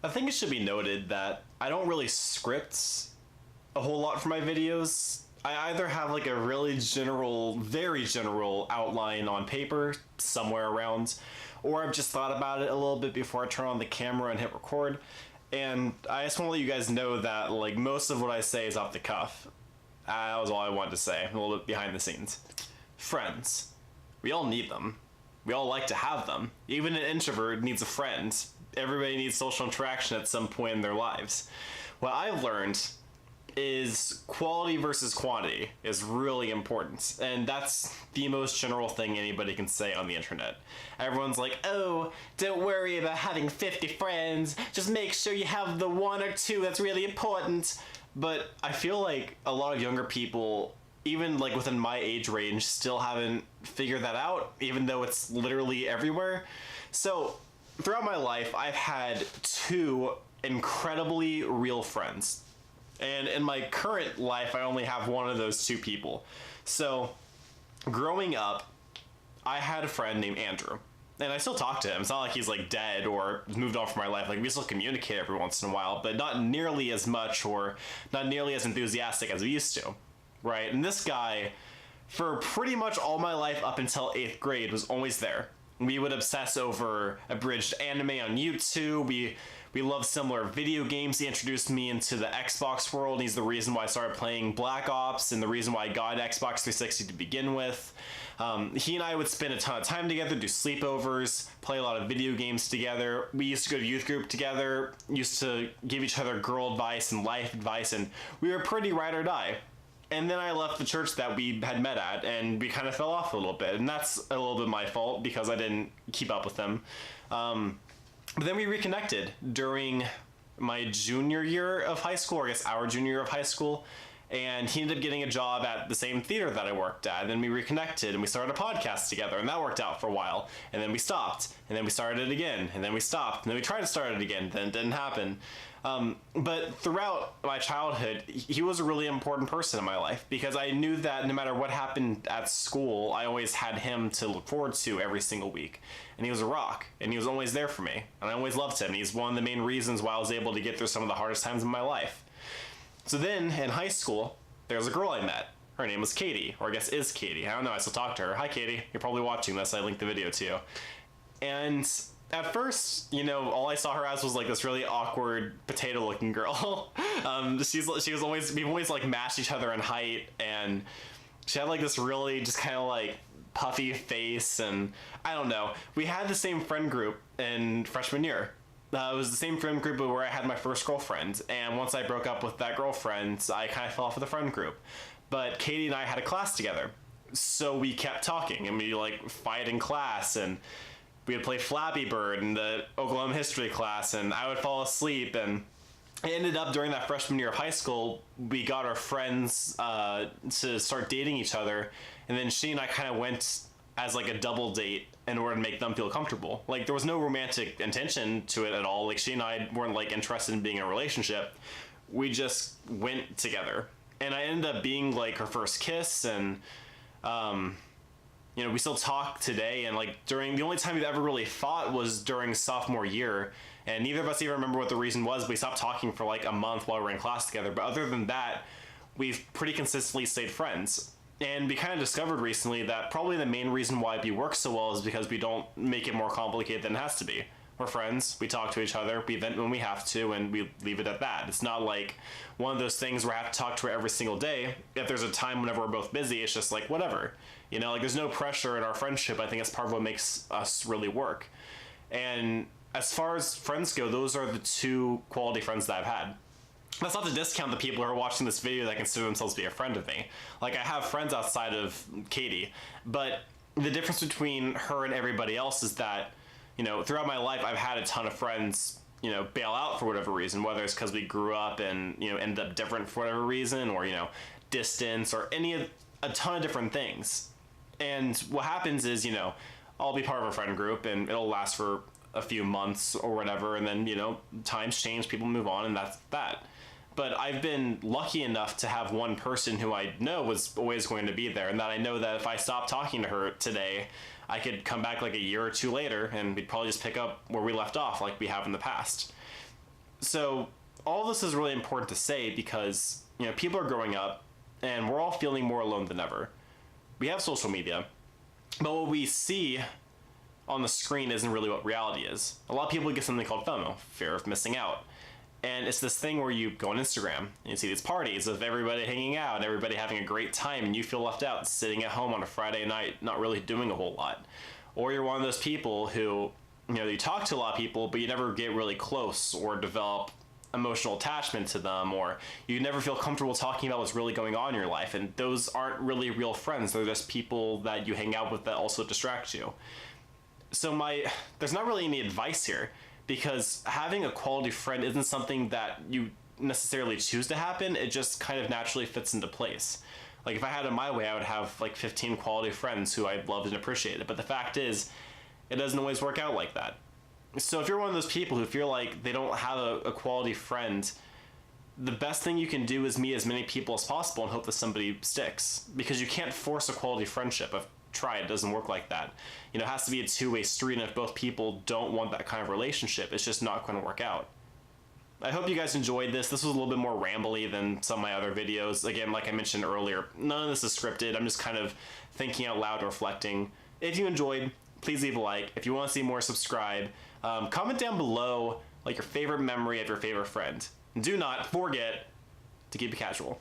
I think it should be noted that I don't really script a whole lot for my videos. I either have like a really general, very general outline on paper somewhere around, or I've just thought about it a little bit before I turn on the camera and hit record. And I just want to let you guys know that like most of what I say is off the cuff. That was all I wanted to say, a little bit behind the scenes. Friends. We all need them. We all like to have them. Even an introvert needs a friend. Everybody needs social interaction at some point in their lives. What I've learned is quality versus quantity is really important, and that's the most general thing anybody can say on the internet. Everyone's like, oh, don't worry about having 50 friends, just make sure you have the one or two that's really important. But I feel like a lot of younger people, even like within my age range, still haven't figured that out, even though it's literally everywhere. So throughout my life, I've had two incredibly real friends. And in my current life, I only have one of those two people. So growing up, I had a friend named Andrew. And I still talk to him. It's not like he's like dead or moved on from my life. Like we still communicate every once in a while, but not nearly as much or not nearly as enthusiastic as we used to. Right? And this guy, for pretty much all my life up until 8th grade, was always there. We would obsess over abridged anime on YouTube. We love similar video games. He introduced me into the Xbox world. He's the reason why I started playing Black Ops and the reason why I got Xbox 360 to begin with. He and I would spend a ton of time together, do sleepovers, play a lot of video games together. We used to go to youth group together, used to give each other girl advice and life advice, and we were pretty ride or die. And then I left the church that we had met at, and we kind of fell off a little bit. And that's a little bit my fault because I didn't keep up with him. But then we reconnected during my junior year of high school, or I guess our junior year of high school. And he ended up getting a job at the same theater that I worked at. And then we reconnected and we started a podcast together, and that worked out for a while. And then we stopped, and then we started it again, and then we stopped, and then we tried to start it again, then it didn't happen. But throughout my childhood, he was a really important person in my life because I knew that no matter what happened at school, I always had him to look forward to every single week. And he was a rock, and he was always there for me, and I always loved him. He's one of the main reasons why I was able to get through some of the hardest times in my life. So then, in high school, there was a girl I met. Her name was Katie, or I guess is Katie. I don't know, I still talk to her. Hi, Katie. You're probably watching this. I linked the video to you. And at first, you know, all I saw her as was like this really awkward potato-looking girl. She was always, we've always like matched each other in height, and she had like this really just kind of like puffy face, and I don't know. We had the same friend group in freshman year. It was the same friend group where I had my first girlfriend, and once I broke up with that girlfriend, I kind of fell off with the friend group. But Katie and I had a class together, so we kept talking, and we like fight in class, and we would play Flappy Bird in the Oklahoma history class, and I would fall asleep, and it ended up during that freshman year of high school, we got our friends to start dating each other, and then she and I kind of went as like a double date in order to make them feel comfortable. Like there was no romantic intention to it at all. Like she and I weren't like interested in being in a relationship. We just went together, and I ended up being like her first kiss, and you know, we still talk today, and like during the only time we've ever really fought was during sophomore year, and neither of us even remember what the reason was. We stopped talking for like a month while we were in class together, but other than that, we've pretty consistently stayed friends. And we kind of discovered recently that probably the main reason why we work so well is because we don't make it more complicated than it has to be. We're friends, we talk to each other, we vent when we have to, and we leave it at that. It's not like one of those things where I have to talk to her every single day. If there's a time whenever we're both busy, it's just like, whatever. You know, like there's no pressure in our friendship. I think that's part of what makes us really work. And as far as friends go, those are the two quality friends that I've had. That's not to discount the people who are watching this video that consider themselves to be a friend of me. Like, I have friends outside of Katie, but the difference between her and everybody else is that, you know, throughout my life, I've had a ton of friends, you know, bail out for whatever reason, whether it's because we grew up and, you know, ended up different for whatever reason, or, you know, distance, or a ton of different things. And what happens is, you know, I'll be part of a friend group, and it'll last for a few months or whatever, and then, you know, times change, people move on, and that's that. But I've been lucky enough to have one person who I know was always going to be there, and that I know that if I stopped talking to her today, I could come back like a year or two later, and we'd probably just pick up where we left off like we have in the past. So all this is really important to say because, people are growing up and we're all feeling more alone than ever. We have social media, but what we see on the screen isn't really what reality is. A lot of people get something called FOMO, fear of missing out. And it's this thing where you go on Instagram and you see these parties of everybody hanging out and everybody having a great time, and you feel left out sitting at home on a Friday night, not really doing a whole lot. Or you're one of those people who, you talk to a lot of people, but you never get really close or develop emotional attachment to them, or you never feel comfortable talking about what's really going on in your life. And those aren't really real friends. They're just people that you hang out with that also distract you. So there's not really any advice here, because having a quality friend isn't something that you necessarily choose to happen. It just kind of naturally fits into place. Like if I had it my way, I would have like 15 quality friends who I loved and appreciated. But the fact is, it doesn't always work out like that. So if you're one of those people who feel like they don't have a quality friend, the best thing you can do is meet as many people as possible and hope that somebody sticks. Because you can't force a quality friendship. I've tried, it doesn't work like that. It has to be a two-way street, and if both people don't want that kind of relationship, it's just not going to work out. I hope you guys enjoyed this. This was a little bit more rambly than some of my other videos. Again, like I mentioned earlier, none of this is scripted. I'm just kind of thinking out loud and reflecting. If you enjoyed, please leave a like. If you want to see more, subscribe. Comment down below like your favorite memory of your favorite friend. And do not forget to keep it casual.